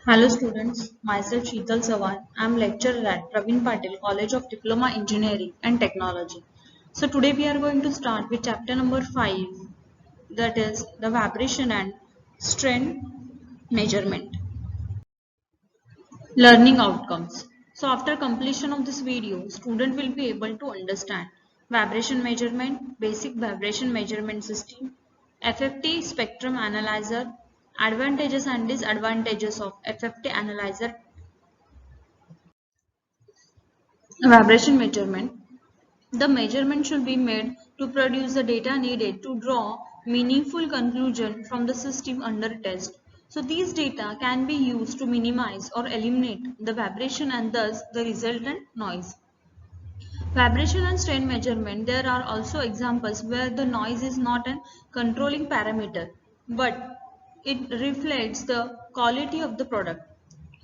Hello students, myself Sheetal Sawan. I am lecturer at Praveen Patil College of Diploma Engineering and Technology. So today we are going to start with chapter number 5, that is the vibration and strain measurement. Learning outcomes. So after completion of this video, student will be able to understand vibration measurement, basic vibration measurement system, FFT spectrum analyzer, advantages and disadvantages of FFT analyzer, vibration measurement. The measurement should be made to produce the data needed to draw meaningful conclusion from the system under test. So these data can be used to minimize or eliminate the vibration and thus the resultant noise. Vibration and strain measurement. There are also examples where the noise is not a controlling parameter, but it reflects the quality of the product.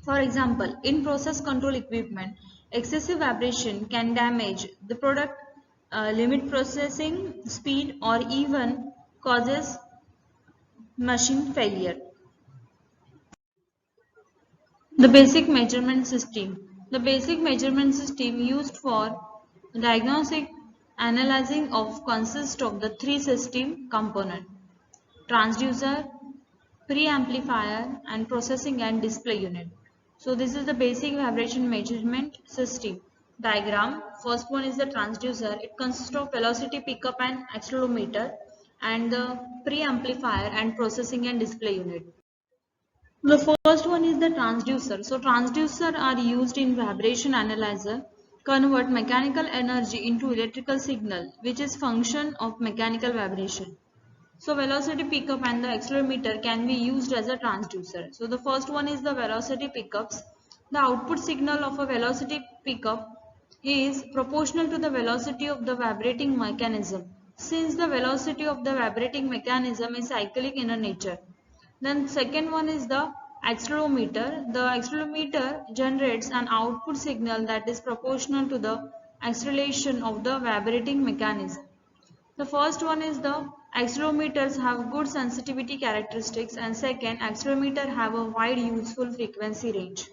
For example, in process control equipment, excessive vibration can damage the product, limit processing speed, or even causes machine failure. The basic measurement system. The basic measurement system used for diagnostic analyzing of consists of the three system component: transducer, preamplifier, and processing and display unit. So this is the basic vibration measurement system diagram. First one is the transducer. It consists of velocity pickup and accelerometer, and the preamplifier and processing and display unit. The first one is the transducer. So transducer are used in vibration analyzer, convert mechanical energy into electrical signal, which is function of mechanical vibration. So velocity pickup and the accelerometer can be used as a transducer. So the first one is the velocity pickups. The output signal of a velocity pickup is proportional to the velocity of the vibrating mechanism, since the velocity of the vibrating mechanism is cyclic in a nature. Then second one is the accelerometer. The accelerometer generates an output signal that is proportional to the acceleration of the vibrating mechanism. The first one is the accelerometers have good sensitivity characteristics, and second, accelerometer have a wide useful frequency range.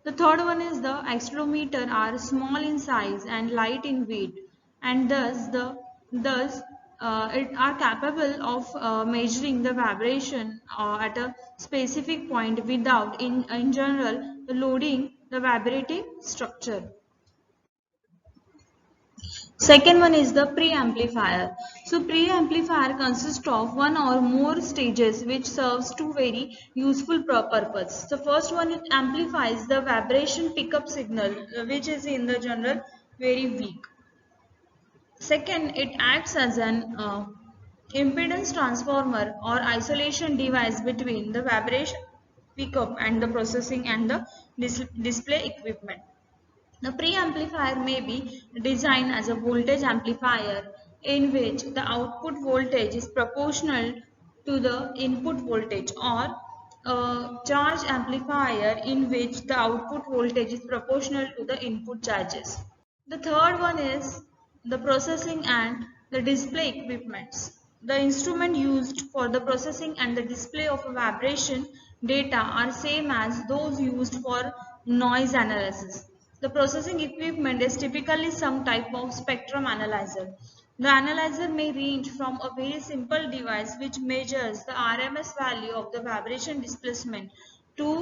The third one is the accelerometer are small in size and light in weight, and thus it are capable of measuring the vibration at a specific point without in general loading the vibrating structure. Second one is the preamplifier. So preamplifier consists of one or more stages which serves two very useful purpose. The first one, it amplifies the vibration pickup signal which is in the general very weak. Second, it acts as an impedance transformer or isolation device between the vibration pickup and the processing and the display equipment. The preamplifier may be designed as a voltage amplifier in which the output voltage is proportional to the input voltage, or a charge amplifier in which the output voltage is proportional to the input charges. The third one is the processing and the display equipments. The instrument used for the processing and the display of vibration data are same as those used for noise analysis. The processing equipment is typically some type of spectrum analyzer. The analyzer may range from a very simple device which measures the RMS value of the vibration displacement to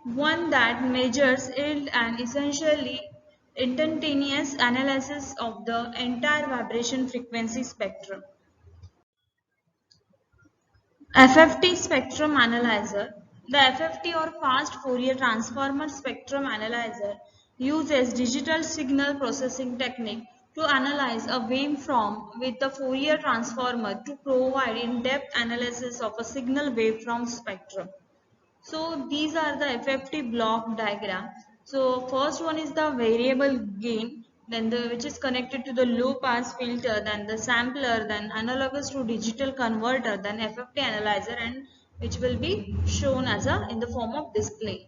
one that measures yield and essentially instantaneous analysis of the entire vibration frequency spectrum. FFT spectrum analyzer. The FFT or fast Fourier transformer spectrum analyzer uses digital signal processing technique to analyze a waveform with the Fourier transformer to provide in-depth analysis of a signal waveform spectrum. So these are the FFT block diagram. So first one is the variable gain, then which is connected to the low pass filter, then the sampler, then analogous to digital converter, then FFT analyzer, and which will be shown as a in the form of display.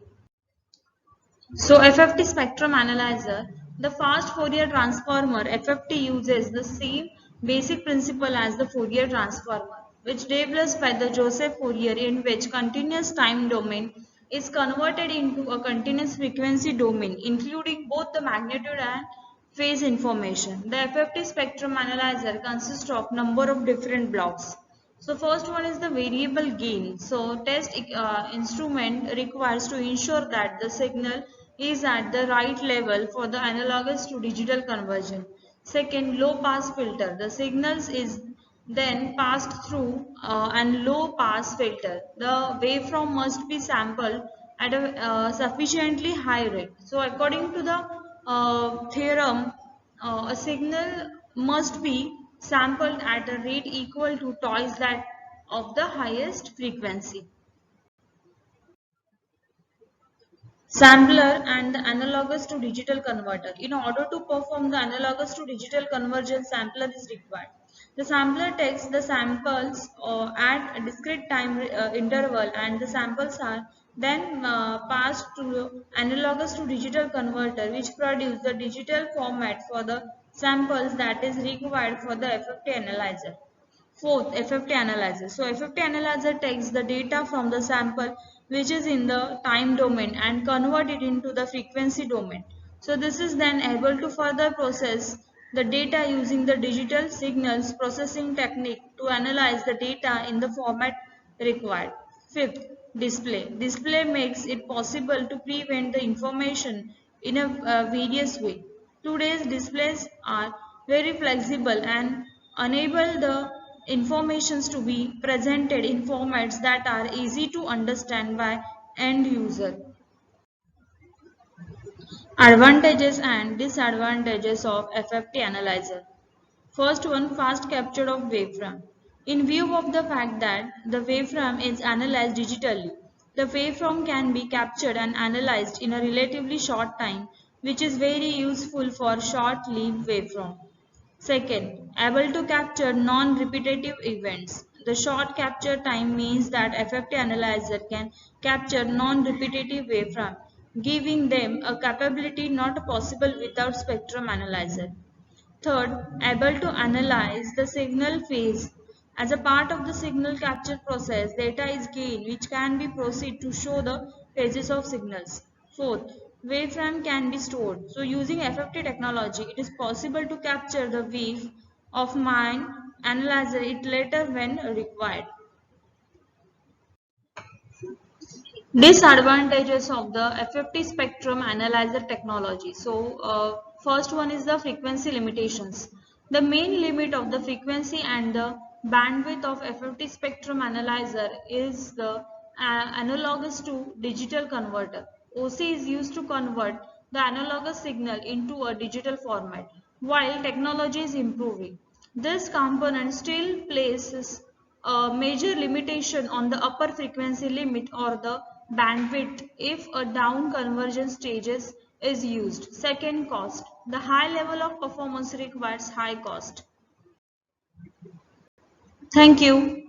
So FFT spectrum analyzer, the fast Fourier transformer FFT uses the same basic principle as the Fourier transformer, which developed by the Joseph Fourier, in which continuous time domain is converted into a continuous frequency domain, including both the magnitude and phase information. The FFT spectrum analyzer consists of number of different blocks. So first one is the variable gain. So test instrument requires to ensure that the signal is at the right level for the analogous to digital conversion. Second, low pass filter. The signals is then passed through and low pass filter. The waveform must be sampled at a sufficiently high rate. So according to the theorem, a signal must be sampled at a rate equal to twice that of the highest frequency. Sampler and the analogous to digital converter. In order to perform the analogous to digital conversion, sampler is required. The sampler takes the samples at a discrete time interval, and the samples are then passed to analogous to digital converter, which produce the digital format for the samples that is required for the FFT analyzer. Fourth, FFT analyzer. So FFT analyzer takes the data from the sample which is in the time domain and convert it into the frequency domain. So this is then able to further process the data using the digital signals processing technique to analyze the data in the format required. Fifth, display. Display makes it possible to prevent the information in a various way. Today's displays are very flexible and enable the informations to be presented in formats that are easy to understand by end user. Advantages and disadvantages of FFT analyzer. First one, fast capture of waveframe. In view of the fact that the waveframe is analyzed digitally, the waveform can be captured and analyzed in a relatively short time, which is very useful for short-lived waveform. Second, able to capture non-repetitive events. The short capture time means that FFT analyzer can capture non-repetitive waveframe, giving them a capability not possible without spectrum analyzer. Third, able to analyze the signal phase. As a part of the signal capture process, data is gained which can be proceed to show the phases of signals. Fourth, waveframe can be stored. So using FFT technology, it is possible to capture the wave of mine, analyze it later when required. Disadvantages of the FFT spectrum analyzer technology. So, first one is the frequency limitations. The main limit of the frequency and the bandwidth of FFT spectrum analyzer is the analogous to digital converter. OC is used to convert the analogous signal into a digital format while technology is improving. This component still places a major limitation on the upper frequency limit or the bandwidth if a down conversion stages is used. Second, cost. The high level of performance requires high cost. Thank you.